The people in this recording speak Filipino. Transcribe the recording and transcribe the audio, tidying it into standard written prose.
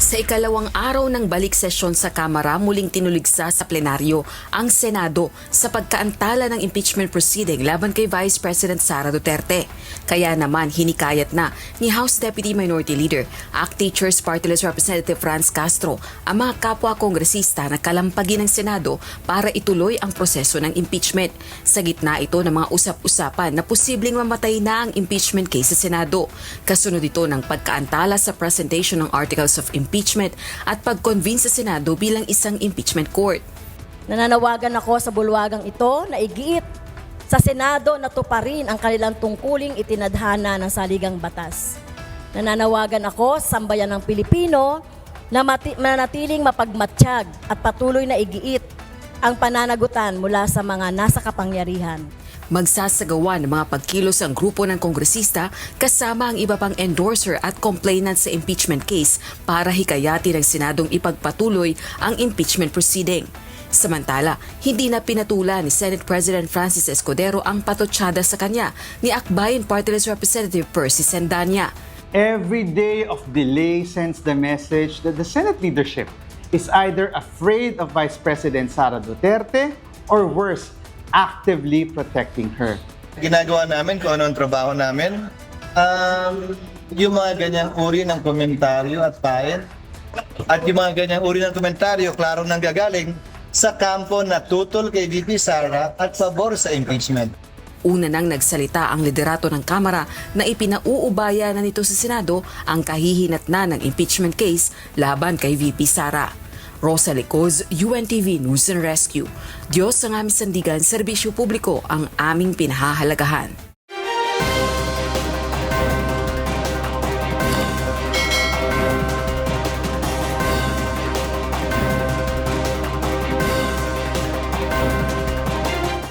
Sa ikalawang araw ng balik sesyon sa Kamara, muling tinuligsa sa plenaryo ang Senado sa pagkaantala ng impeachment proceeding laban kay Vice President Sara Duterte. Kaya naman hinikayat na ni House Deputy Minority Leader, ACT Teachers Party List Representative Franz Castro ang mga kapwa kongresista na kalampagin ng Senado para ituloy ang proseso ng impeachment. Sa gitna ito ng mga usap-usapan na posibleng mamatay na ang impeachment case sa Senado. Kasunod ito ng pagkaantala sa presentation ng Articles of Impeachment at pag-convene sa Senado bilang isang impeachment court. Nananawagan ako sa bulwagang ito na igiit sa Senado na tuparin ang kanilang tungkuling itinadhana ng saligang batas. Nananawagan ako sa sambayan ng Pilipino na manatiling mapagmatsyag at patuloy na igiit ang pananagutan mula sa mga nasa kapangyarihan. Magsasagawa ng mga pagkilos ang grupo ng kongresista kasama ang iba pang endorser at complainant sa impeachment case para hikayatin ng Senadong ipagpatuloy ang impeachment proceeding. Samantala, hindi na pinatula ni Senate President Francis Escudero ang patotsada sa kanya ni Akbayan Party List Representative Percy Sendanya. Every day of delay sends the message that the Senate leadership is either afraid of Vice President Sara Duterte or worse, actively protecting her. Ginagawa namin kung ano ang trabaho namin. Yung mga ganyang uri ng komentaryo at payan at yung mga ganyang uri ng komentaryo, klaro nang gagaling sa kampo na tutol kay VP Sara at pabor sa impeachment. Una nang nagsalita ang liderato ng Kamara na ipinauubaya na nito sa Senado ang kahihinatnan ng impeachment case laban kay VP Sara. Rosa Licoz, UNTV News and Rescue. Diyos ang aming sandigan, serbisyo publiko ang aming pinahahalagahan.